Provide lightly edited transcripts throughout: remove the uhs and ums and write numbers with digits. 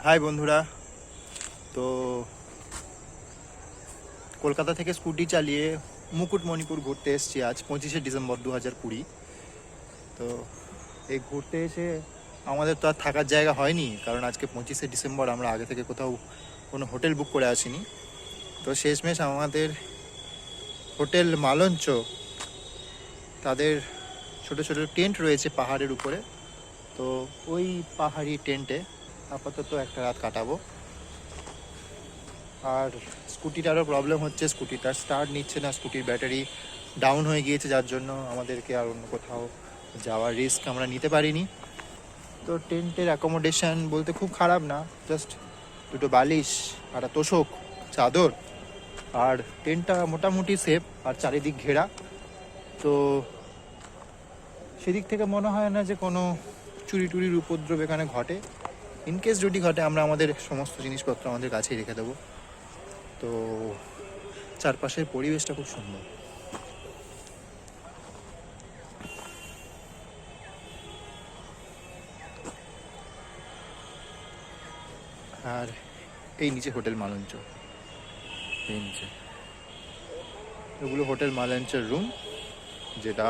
High বন্ধুরা। তো কলকাতা থেকে স্কুটি চালিয়ে মুকুটমণিপুর ঘুরতে এসেছি আজ 25শে ডিসেম্বর 2020। তো এই ঘুরতে এসে আমাদের তো আর থাকার জায়গা হয়নি, কারণ আজকে 25শে ডিসেম্বর আমরা আগে থেকে কোথাও কোনো হোটেল বুক করে আসিনি। তো শেষমেশ আমাদের হোটেল মালঞ্চ, তাদের ছোটো ছোটো টেন্ট রয়েছে পাহাড়ের উপরে। তো ওই পাহাড়ি টেন্টে আপাতত একটা রাত কাটাবো। আর স্কুটিটারও প্রবলেম হচ্ছে, স্কুটিটার স্টার্ট নিচ্ছে না, স্কুটির ব্যাটারি ডাউন হয়ে গিয়েছে, যার জন্য আমাদেরকে আর অন্য কোথাও যাওয়ার রিস্ক আমরা নিতে পারিনি। তো টেন্টের অ্যাকোমোডেশন বলতে খুব খারাপ না, জাস্ট দুটো বালিশ আর তোষক চাদর, আর টেন্টটা মোটামুটি সেফ আর চারিদিক ঘেরা। তো সেদিক থেকে মনে হয় না যে কোনো চুরি টুরির উপদ্রব এখানে ঘটে। ইনকেস যদি ঘটে আমরা আমাদের সমস্ত জিনিসপত্র আমাদের কাছেই রেখে দেবো। তো চারপাশের পরিবেশটা খুব সুন্দর। আর এই নিচে হোটেল মালঞ্চ, এই নিচে এগুলো হোটেল মালঞ্চের রুম, যেটা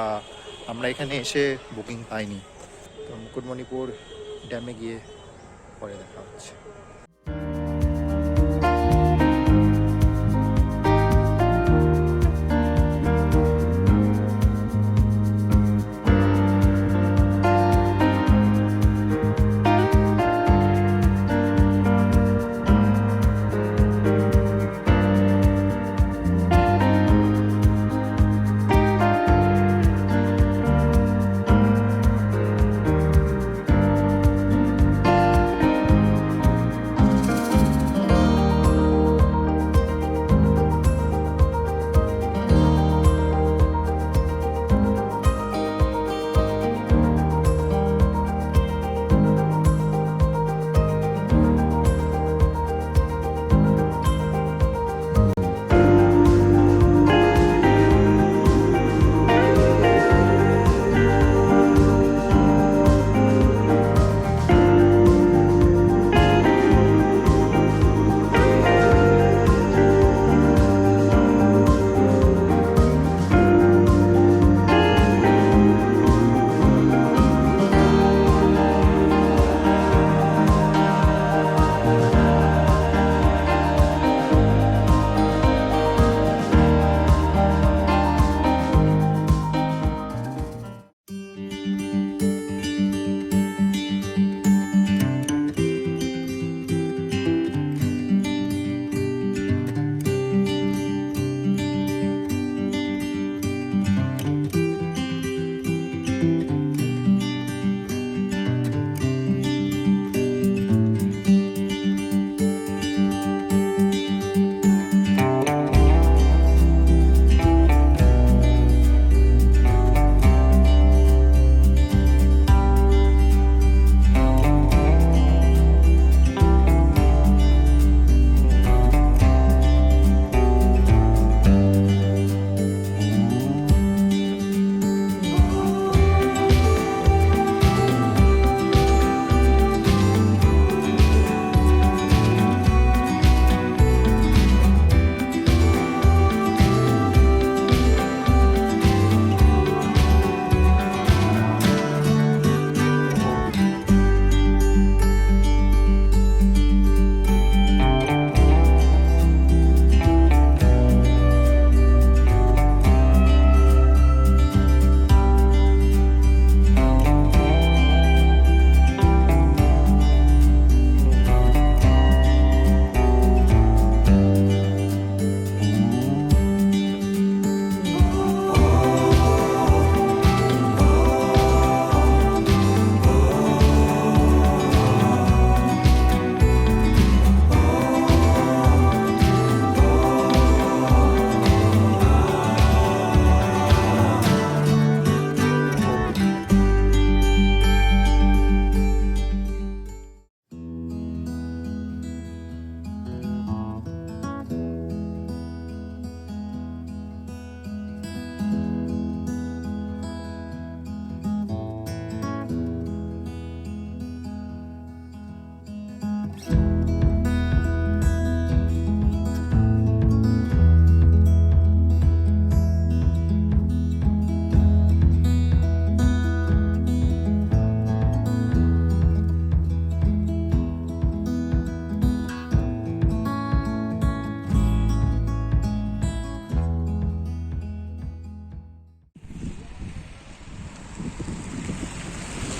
আমরা এখানে এসে বুকিং পাইনি। তো মুকুটমণিপুর ড্যামে গিয়ে পরে দেখা হচ্ছে।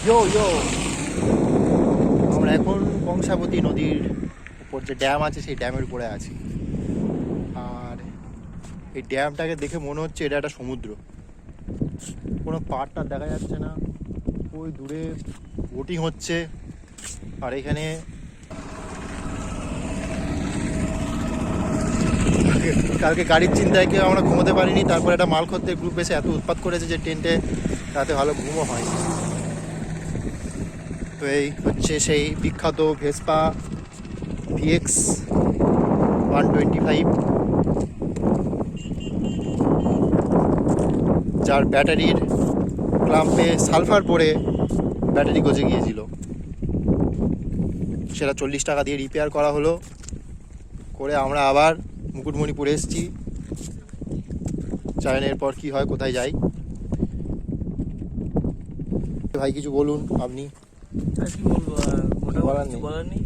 ইয়ো ইয়ো আমরা এখন কংসাবতী নদীর উপর যে ড্যাম আছে সেই ড্যামের উপরে আছি। আর এই ড্যামটাকে দেখে মনে হচ্ছে এটা একটা সমুদ্র। কোনো পাড়টা দেখা যাচ্ছে না, ওই দূরে বোটিং হচ্ছে। আর এখানে কালকে গাড়ির চিন্তায় কেউ আমরা ঘুমোতে পারিনি, তারপর একটা মালখদ্দের গ্রুপ এসে এত উৎপাত করেছে যে টেন্টে রাতে ভালো ঘুমও হয়নি। তো এই হচ্ছে সেই বিখ্যাত ভেসপা VX 125, যার ব্যাটারির ক্লাম্পে সালফার পরে ব্যাটারি গজে গিয়েছিল। সেটা 40 টাকা দিয়ে রিপেয়ার করা হলো, করে আমরা আবার মুকুটমণিপুরে এসেছি। জানেন এরপর কি হয়, কোথায় যাই। ভাই কিছু বলুন আপনি। আর কি বলবো, মোটামুটি কিছু বলার নেই।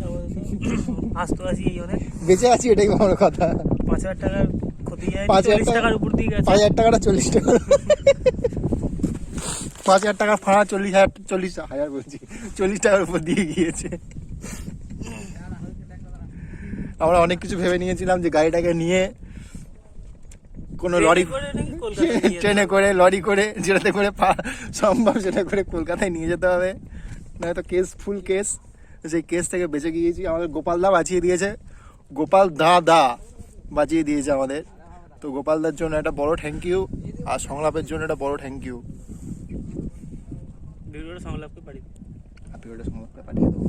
আসতো আছি এই অনেক বেঁচে আছি, এটাই বড় কথা। 5,000 টাকার ক্ষতি যায়, 5,000 40 টাকার উপর দিয়ে গেছে। 5,000 টাকাটা 40 টাকা, 5,000 টাকা ভাড়া 40,000 বলছি, 40 টাকার উপর দিয়ে গিয়েছে। আমরা অনেক কিছু ভেবে নিয়েছিলাম যে গাড়িটাকে নিয়ে কোনো লরি, ট্রেনে করে, লরি করে, যেটাতে করে সম্ভব সেটা করে কলকাতায় নিয়ে যেতে হবে, নয়তো কেস, ফুল কেস। সেই কেস থেকে বেঁচে গিয়েছি। আমাদের গোপাল দা বাঁচিয়ে দিয়েছে, গোপাল দা বাঁচিয়ে দিয়েছে আমাদের। তো গোপালদার জন্য একটা বড় থ্যাংক ইউ, আর সংলাপের জন্য একটা বড় থ্যাংক ইউ। ভিডিওটা সংলাপকে পাঠিয়ে সংলাপকে পাঠিয়ে দেবো।